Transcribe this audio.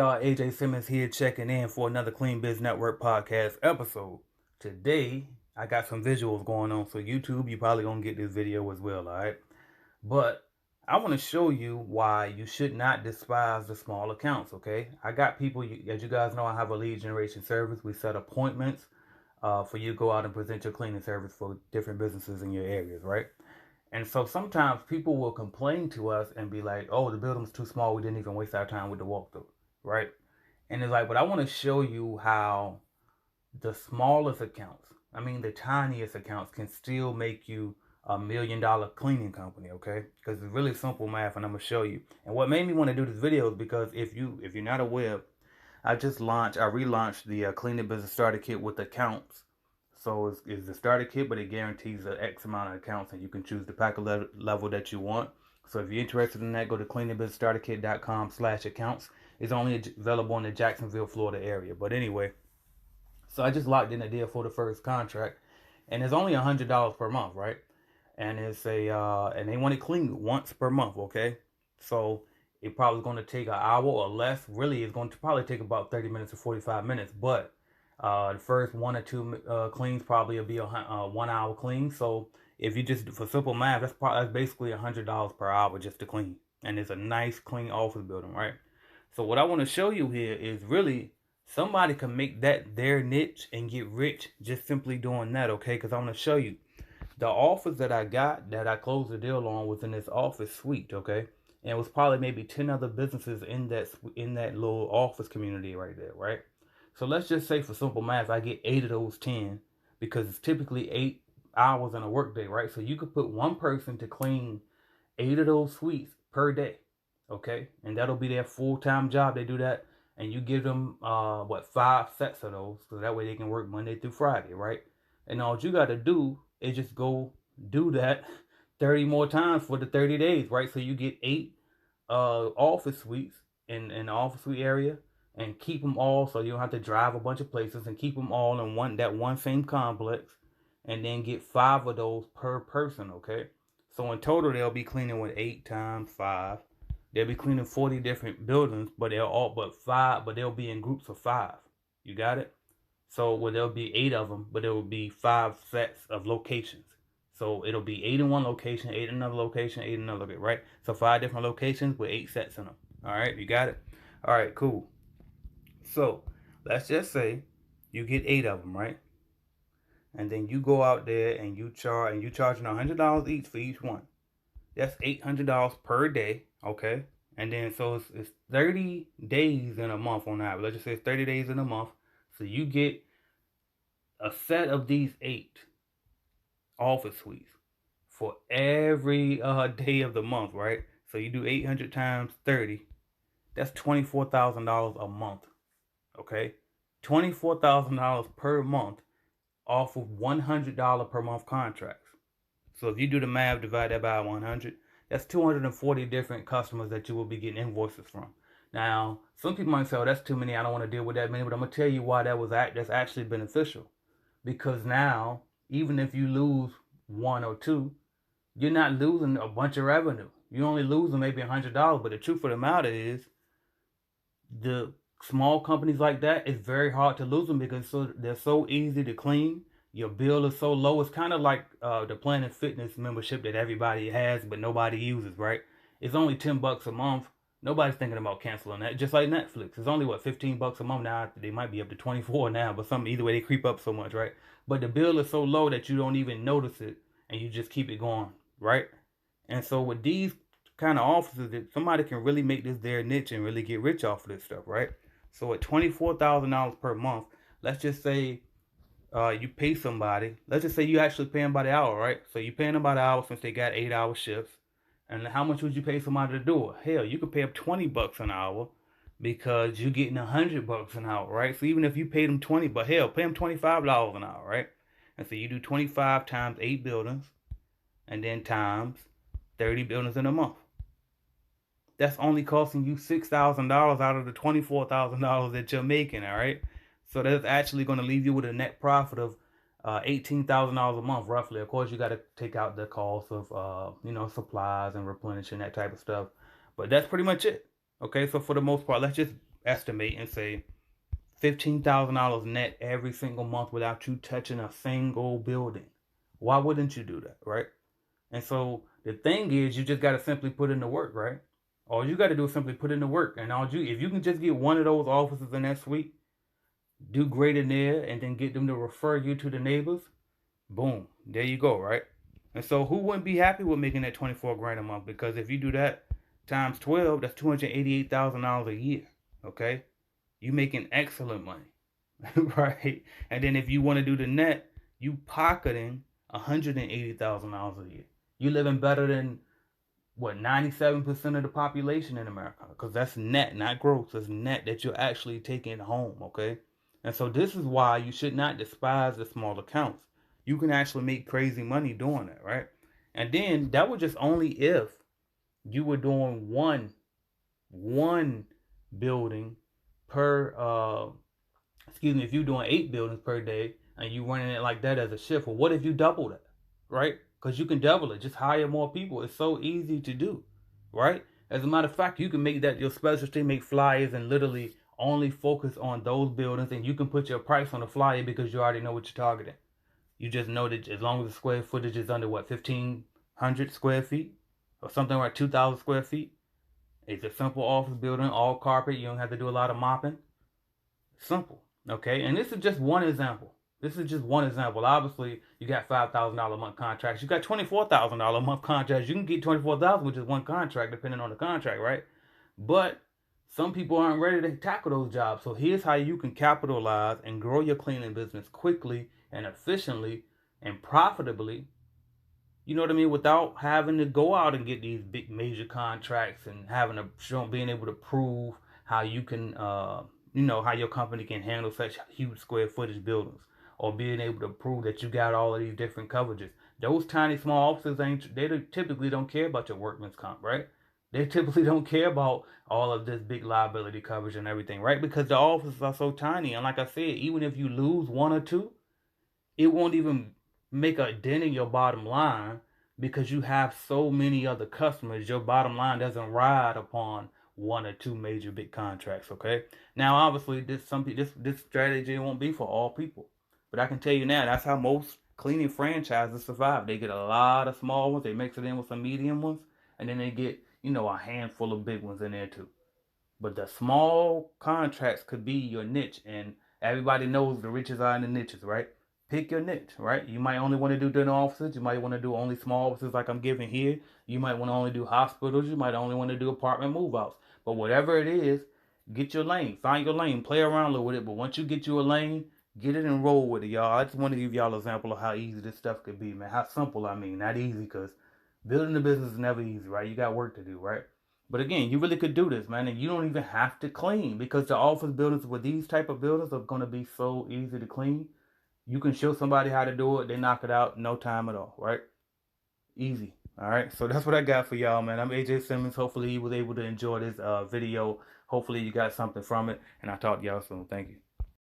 Y'all, AJ Simmons here checking in for another Clean Biz Network podcast episode. Today, I got some visuals going on, so YouTube, you probably gonna get this video as well, alright? But I want to show you why you should not despise the small accounts, okay? I got people, as you guys know, I have a lead generation service. We set appointments for you to go out and present your cleaning service for different businesses in your areas, right? And so sometimes people will complain to us and be like, oh, the building's too small. We didn't even waste our time with the walkthrough, right? And it's like, but I want to show you how the smallest accounts, I mean, the tiniest accounts can still make you $1 million cleaning company, okay? Because it's really simple math, and I'm gonna show you. And what made me want to do this video is because if you're not aware, I relaunched the Cleaning Business Starter Kit with accounts. So it's the starter kit, but it guarantees an X amount of accounts, and you can choose the packet level that you want. So if you're interested in that, go to cleaningbusinessstarterkit.com/accounts. It's only available in the Jacksonville, Florida area. But anyway, so I just locked in a deal for the first contract, and it's only $100 per month, right? And it's and they want it cleaned once per month, okay? So it probably going to take an hour or less. Really, it's going to probably take about 30 minutes to 45 minutes, but the first one or two cleans probably will be a 1 hour clean. So if you just, for simple math, that's basically $100 per hour just to clean. And it's a nice clean office building, right? So what I want to show you here is really somebody can make that their niche and get rich just simply doing that, okay? Because I want to show you the offers that I got that I closed the deal on was in this office suite, okay? And it was probably maybe 10 other businesses in that little office community right there, right? So let's just say for simple math, I get 8 of those 10 because it's typically 8 hours in a workday, right? So you could put one person to clean 8 of those suites per day, okay? And that'll be their full-time job. They do that, and you give them 5 sets of those, so that way they can work Monday through Friday, right? And all you got to do is just go do that 30 more times for the 30 days, right? So you get 8 office suites in the office suite area, and keep them all so you don't have to drive a bunch of places, and keep them all in one same complex, and then get 5 of those per person, okay? So in total they'll be cleaning with 8 times 5. They'll be cleaning 40 different buildings, but they'll be in groups of 5. You got it? So there'll be 8 of them, but there will be 5 sets of locations. So it'll be 8 in one location, 8 in another location, 8 in another location, right? So 5 different locations with 8 sets in them. All right, you got it? All right, cool. So let's just say you get 8 of them, right? And then you go out there and you're charging $100 each for each one. That's $800 per day, okay? And then so it's 30 days in a month on average. Let's just say it's 30 days in a month. So you get a set of these 8 office suites for every day of the month, right? So you do 800 times 30. That's $24,000 a month, okay? $24,000 per month off of $100 per month contracts. So if you do the math, divide that by 100, that's 240 different customers that you will be getting invoices from. Now, some people might say, oh, that's too many. I don't want to deal with that many, but I'm going to tell you why that's actually beneficial. Because now, even if you lose 1 or 2, you're not losing a bunch of revenue. You're only losing maybe $100, but the truth of the matter is, the small companies like that, it's very hard to lose them because they're so easy to clean. Your bill is so low. It's kind of like the Planet Fitness membership that everybody has but nobody uses, right? It's only $10 a month. Nobody's thinking about canceling that. Just like Netflix, it's only $15 a month now. They might be up to 24 now, but either way they creep up so much, right? But the bill is so low that you don't even notice it, and you just keep it going, right? And so with these kind of offices, that somebody can really make this their niche and really get rich off of this stuff, right? So at $24,000 per month, let's just say you pay somebody. Let's just say you actually pay them by the hour, right? So you paying them by the hour since they got 8-hour shifts. And how much would you pay somebody to do it? Hell, you could pay up $20 an hour because you're getting $100 an hour, right? So even if you paid them 20, but hell, pay them $25 an hour, right? And so you do 25 times 8 buildings, and then times 30 buildings in a month. That's only costing you $6,000 out of the $24,000 that you're making, all right? So that's actually going to leave you with a net profit of $18,000 a month, roughly. Of course, you got to take out the cost of, supplies and replenishing, that type of stuff. But that's pretty much it. Okay, so for the most part, let's just estimate and say $15,000 net every single month without you touching a single building. Why wouldn't you do that, right? And so the thing is, you just got to simply put in the work, right? All you got to do is simply put in the work. And if you can just get one of those offices in that suite, do great in there, and then get them to refer you to the neighbors, boom, there you go, right? And so who wouldn't be happy with making that 24 grand a month? Because if you do that times 12, that's $288,000 a year. Okay? You making excellent money. Right? And then if you want to do the net, you pocketing $180,000 a year. You living better than what 97% of the population in America, because that's net, not gross. It's net that you're actually taking home. Okay, and so this is why you should not despise the small accounts. You can actually make crazy money doing that, right? And then that was just only if you were doing one building per excuse me, if you're doing 8 buildings per day and you running it like that as a shift. Well, what if you double that, right? Because you can double it. Just hire more people. It's so easy to do, right? As a matter of fact, you can make that your specialty, make flyers, and literally only focus on those buildings, and you can put your price on the flyer because you already know what you're targeting. You just know that as long as the square footage is under what 1,500 square feet or something like 2,000 square feet, it's a simple office building, all carpet. You don't have to do a lot of mopping. Simple. Okay, and this is just one example. This is just one example. Obviously, you got $5,000 a month contracts. You got $24,000 a month contracts. You can get 24,000 with just one contract, depending on the contract, right? But some people aren't ready to tackle those jobs. So here's how you can capitalize and grow your cleaning business quickly and efficiently and profitably. You know what I mean? Without having to go out and get these big major contracts and having to show, being able to prove how you can, how your company can handle such huge square footage buildings, or being able to prove that you got all of these different coverages. Those tiny small offices they typically don't care about your workman's comp, right? They typically don't care about all of this big liability coverage and everything, right? Because the offices are so tiny. And like I said, even if you lose one or two, it won't even make a dent in your bottom line because you have so many other customers. Your bottom line doesn't ride upon one or two major big contracts. Okay. Now, obviously, this strategy won't be for all people, but I can tell you now that's how most cleaning franchises survive. They get a lot of small ones, they mix it in with some medium ones, and then they get a handful of big ones in there too. But the small contracts could be your niche, and everybody knows the riches are in the niches, right? Pick your niche, right? You might only want to do dental offices. You might want to do only small offices like I'm giving here. You might want to only do hospitals. You might only want to do apartment move outs. But whatever it is, get your lane. Find your lane. Play around a little with it. But once you get you a lane, get it and roll with it, y'all. I just want to give y'all an example of how easy this stuff could be, man. How simple, I mean. Not easy, because building a business is never easy, right? You got work to do, right? But again, you really could do this, man, and you don't even have to clean, because the office buildings with these type of buildings are going to be so easy to clean. You can show somebody how to do it, they knock it out, no time at all, right? Easy. All right, so that's what I got for y'all, man. I'm AJ Simmons. Hopefully you was able to enjoy this video. Hopefully you got something from it, and I'll talk to y'all soon. Thank you.